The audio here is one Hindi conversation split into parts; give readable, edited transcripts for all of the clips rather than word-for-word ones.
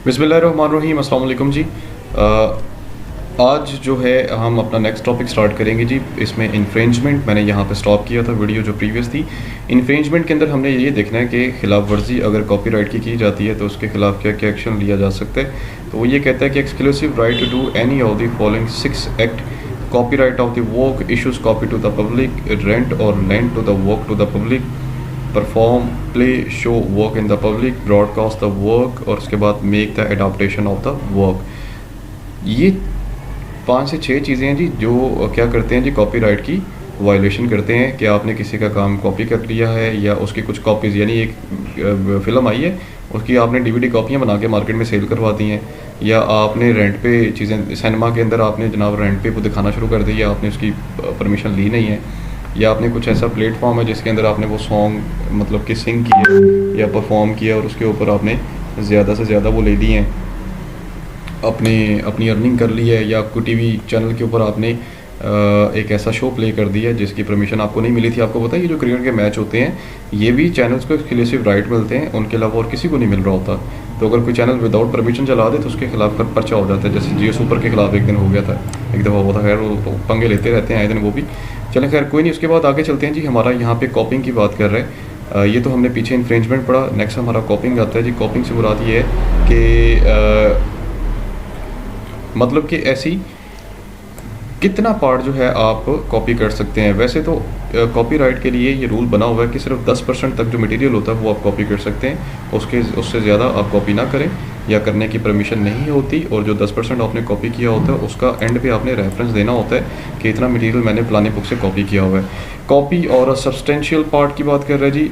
बिस्मिल्लाहिर्रहमानिर्रहीम, अस्सलाम वालेकुम जी। आज जो है हम अपना नेक्स्ट टॉपिक स्टार्ट करेंगे जी। इसमें इन्फ्रिंजमेंट मैंने यहाँ पे स्टॉप किया था वीडियो जो प्रीवियस थी। इन्फ्रिंजमेंट के अंदर हमने ये देखना है कि खिलाफ वर्जी अगर कॉपीराइट की जाती है तो उसके खिलाफ क्या क्या एक्शन लिया जा सकता है। तो वो ये कहता है कि exclusive right to do any of the following 6 act: copyright of the work, issues copy to the public, rent और lend to the work to the public, perform, play, show work in the public, broadcast the work और उसके बाद make the adaptation of the work. ये 5 से 6 चीज़ें हैं जी जो क्या करते हैं जी, कॉपीराइट की वायलेशन करते हैं। कि आपने किसी का काम कॉपी कर लिया है या उसकी कुछ कॉपीज़, यानी एक फ़िल्म आई है उसकी आपने डीवीडी कॉपियाँ बना के मार्केट में सेल करवा दी हैं, या आपने रेंट पे चीज़ें सिनेमा के अंदर आपने जनाब रेंट पे वो दिखाना शुरू कर दी, या आपने उसकी परमिशन ली नहीं है, या आपने कुछ ऐसा प्लेटफॉर्म है जिसके अंदर आपने वो सॉन्ग मतलब कि सिंग किया या परफॉर्म किया और उसके ऊपर आपने ज़्यादा से ज़्यादा वो ले लिए हैं, अपनी अर्निंग कर ली है, या कोई टीवी चैनल के ऊपर आपने एक ऐसा शो प्ले कर दिया है जिसकी परमिशन आपको नहीं मिली थी। आपको पता है ये जो क्रिकेट के मैच होते हैं ये भी चैनल्स को एक्सक्लूसिव राइट मिलते हैं, उनके अलावा और किसी को नहीं मिल रहा होता। तो अगर कोई चैनल विदाउट परमिशन चला दे तो उसके खिलाफ पर्चा हो जाता है। जैसे जियो सुपर के खिलाफ एक दिन हो गया था, एक दफ़ा हुआ था। खैर वो पंगे लेते रहते हैं आए दिन वो भी। चलें खैर कोई नहीं, उसके बाद आगे चलते हैं जी। हमारा यहाँ पे कॉपिंग की बात कर रहे हैं। ये तो हमने पीछे इन्फ्रिंजमेंट पढ़ा, नेक्स्ट हमारा कॉपिंग आता है जी। कॉपिंग से मुराद ये है कि मतलब कि ऐसी कितना पार्ट जो है आप कॉपी कर सकते हैं। वैसे तो कॉपीराइट के लिए ये रूल बना हुआ है कि सिर्फ 10% तक जो मटेरियल होता है वो आप कॉपी कर सकते हैं, उससे ज़्यादा आप कॉपी ना करें या करने की परमिशन नहीं होती। और जो 10% आपने कॉपी किया होता है उसका एंड पे आपने रेफरेंस देना होता है कि इतना मटेरियल मैंने फलाने बुक से कॉपी किया हुआ है। कॉपी और सब्सटेंशियल पार्ट की बात कर रहे हैं जी।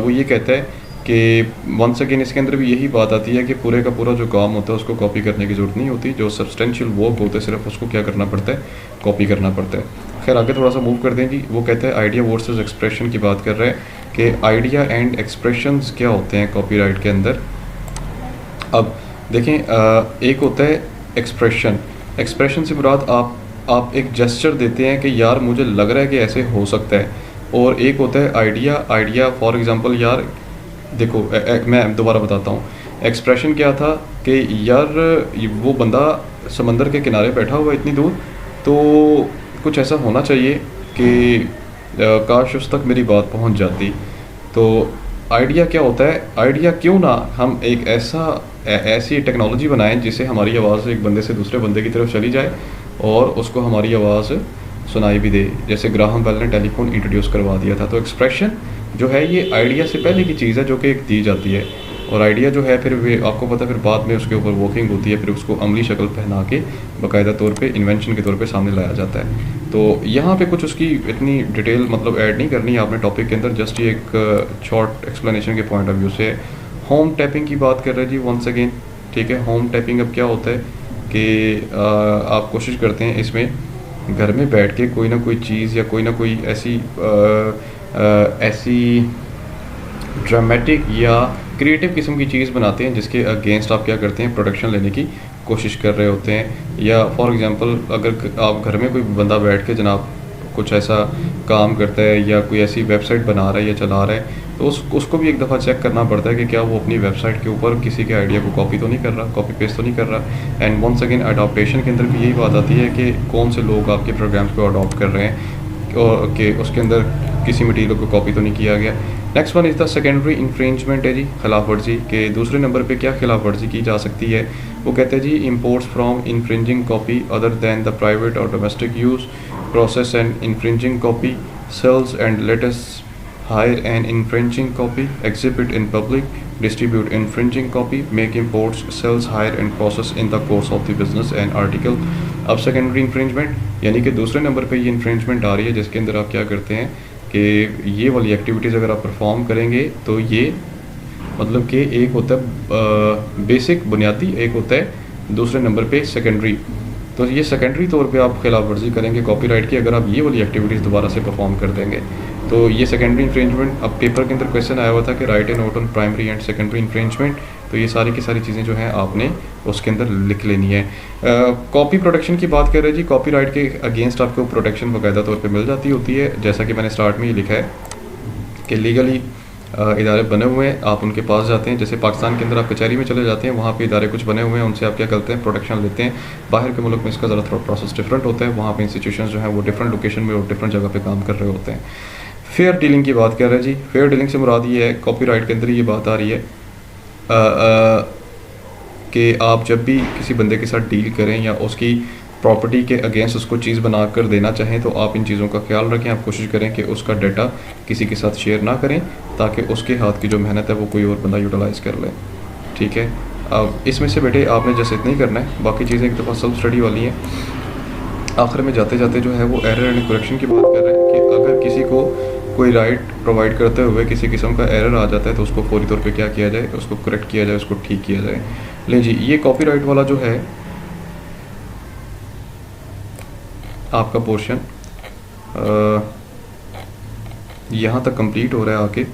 वो ये कहता है कि वंस अगेन इसके अंदर भी यही बात आती है कि पूरे का पूरा जो काम होता है उसको कॉपी करने की ज़रूरत नहीं होती। जो सब्सटेंशियल वर्क होता है सिर्फ उसको क्या करना पड़ता है, कॉपी करना पड़ता है। खैर आगे थोड़ा सा मूव कर दें जी। वो कहते हैं आइडिया वर्सेस एक्सप्रेशन की बात कर रहे हैं कि आइडिया एंड एक्सप्रेशंस क्या होते हैं कॉपीराइट के अंदर। अब देखें, एक होता है एक्सप्रेशन। एक्सप्रेशन से मुराद आप एक जेस्चर देते हैं कि यार मुझे लग रहा है कि ऐसे हो सकता है। और एक होता है आइडिया फॉर एग्ज़ाम्पल, यार देखो मैं दोबारा बताता हूँ। एक्सप्रेशन क्या था कि यार वो बंदा समंदर के किनारे बैठा हुआ है इतनी दूर, तो कुछ ऐसा होना चाहिए कि काश उस तक मेरी बात पहुँच जाती। तो आइडिया क्या होता है, आइडिया क्यों ना हम एक ऐसी टेक्नोलॉजी बनाएं जिससे हमारी आवाज़ एक बंदे से दूसरे बंदे की तरफ चली जाए और उसको हमारी आवाज़ सुनाई भी दे। जैसे ग्राहम बेल ने टेलीफोन इंट्रोड्यूस करवा दिया था। तो एक्सप्रेशन जो है ये आइडिया से पहले की चीज़ है जो कि एक दी जाती है, और आइडिया जो है फिर वे आपको पता है फिर बाद में उसके ऊपर वर्किंग होती है, फिर उसको अमली शक्ल पहना के बाकायदा तौर पे इन्वेंशन के तौर पे सामने लाया जाता है। तो यहाँ पे कुछ उसकी इतनी डिटेल मतलब ऐड नहीं करनी है आपने टॉपिक के अंदर, जस्ट ये एक शॉर्ट एक्सप्लेनेशन के पॉइंट ऑफ व्यू से। होम टैपिंग की बात कर रहे हैं जी वंस अगेन, ठीक है। होम टैपिंग अब क्या होता है कि आप कोशिश करते हैं इसमें घर में बैठ के कोई ना कोई चीज़ या कोई ना कोई ऐसी ड्रामेटिक या क्रिएटिव किस्म की चीज़ बनाते हैं जिसके अगेंस्ट आप क्या करते हैं, प्रोडक्शन लेने की कोशिश कर रहे होते हैं। या फॉर एग्ज़ाम्पल अगर आप घर में कोई बंदा बैठ के जनाब कुछ ऐसा काम करता है या कोई ऐसी वेबसाइट बना रहा है या चला रहा है, तो उसको भी एक दफ़ा चेक करना पड़ता है कि क्या वो अपनी वेबसाइट के ऊपर किसी के आइडिया को कॉपी तो नहीं कर रहा, कॉपी पेस्ट तो नहीं कर रहा। एंड वंस अगेन अडॉप्टेशन के अंदर भी यही बात आती है कि कौन से लोग आपके प्रोग्राम्स को अडॉप्ट कर रहे हैं और कि उसके अंदर किसी मटीरियल को कॉपी तो नहीं किया गया। Next one is the secondary infringement है जी, खिलाफ वर्जी के दूसरे नंबर पे क्या खिलाफ वर्जी की जा सकती है। वो कहते हैं जी imports from infringing copy other than the private और domestic use, process and infringing copy, sales and latest hire an infringing copy, exhibit in public, distribute infringing copy, make imports, sells, hire and process in the course of the business and article। अब सेकेंडरी इन्फ्रिंजमेंट यानी कि दूसरे नंबर पे ये इन्फ्रिंजमेंट आ रही है जिसके अंदर आप क्या करते हैं कि ये वाली एक्टिविटीज़ अगर आप परफॉर्म करेंगे तो ये मतलब कि एक होता है बेसिक बुनियादी, एक होता है दूसरे नंबर पे सेकेंडरी। तो ये सेकेंडरी तौर पे आप खिलाफ वर्जी करेंगे कॉपीराइट की अगर आप ये वाली एक्टिविटीज़ दोबारा से परफॉर्म कर देंगे। तो ये सेकेंडरी इन्फ्रिंजमेंट, अब पेपर के अंदर क्वेश्चन आया हुआ था कि right A note on primary and secondary infringement. तो ये सारी की सारी चीज़ें जो हैं आपने उसके अंदर लिख लेनी है। कॉपी प्रोटेक्शन की बात कर रहे हैं जी। कॉपीराइट के अगेंस्ट आपको प्रोटेक्शन बाकायदा तौर पे मिल जाती होती है, जैसा कि मैंने स्टार्ट में ही लिखा है कि लीगली इदारे बने हुए हैं, आप उनके पास जाते हैं। जैसे पाकिस्तान के अंदर आप कचहरी में चले जाते हैं, वहाँ पे इदारे कुछ बने हुए हैं, उनसे आप क्या करते हैं, प्रोटेक्शन लेते हैं। बाहर के मुल्क में इसका ज़रा थोड़ा प्रोसेस डिफरेंट होता है, वहाँ पे इंस्टीट्यूशंस जो हैं वो डिफरेंट लोकेशन में और डिफरेंट जगह पे काम कर रहे होते हैं। फेयर डीलिंग की बात कर रहे हैं जी। फेयर डीलिंग से मुराद ये है, कॉपीराइट के अंदर ये बात आ रही है कि आप जब भी किसी बंदे के साथ डील करें या उसकी प्रॉपर्टी के अगेंस्ट उसको चीज़ बना कर देना चाहें, तो आप इन चीज़ों का ख्याल रखें। आप कोशिश करें कि उसका डाटा किसी के साथ शेयर ना करें, ताकि उसके हाथ की जो मेहनत है वो कोई और बंदा यूटिलाइज़ कर ले। ठीक है, अब इसमें से बेटे आपने जैसे इतना ही करना है, बाकी चीज़ें एक दफ़ा सेल्फ स्टडी वाली हैं। आखिर में जाते जाते जो है वो एरर एंड करेक्शन की बात कर रहे हैं कि अगर किसी को कोई राइट प्रोवाइड करते हुए किसी किस्म का एरर आ जाता है, तो उसको फौरी तौर पे क्या किया जाए, उसको करेक्ट किया जाए, उसको ठीक किया जाए। ले जी, ये कॉपीराइट वाला जो है आपका पोर्शन यहाँ तक कंप्लीट हो रहा है आके।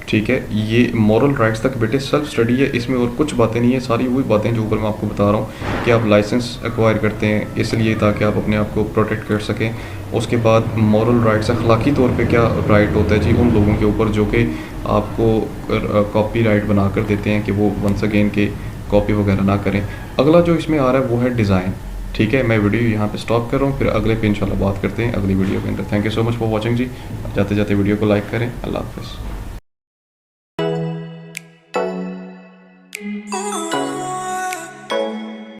ठीक है, ये मॉरल राइट्स तक बेटे सेल्फ स्टडी है, इसमें और कुछ बातें नहीं है, सारी वही बातें जो ऊपर मैं आपको बता रहा हूँ कि आप लाइसेंस एक्वायर करते हैं इसलिए ताकि आप अपने आप को प्रोटेक्ट कर सकें। उसके बाद मॉरल राइट्स, अखलाकी तौर पे क्या राइट होता है जी उन लोगों के ऊपर जो कि आपको कॉपी राइट बना कर देते हैं कि वो वंस अगेन के कॉपी वगैरह ना करें। अगला जो इसमें आ रहा है वो है डिज़ाइन। ठीक है, मैं वीडियो यहाँ पे स्टॉप कर रहा हूँ, फिर अगले पे इंशाल्लाह बात करते हैं अगली वीडियो के अंदर। Thank you so much for watching जी। जाते जाते वीडियो को लाइक करें। अल्लाह हाफ़िज़।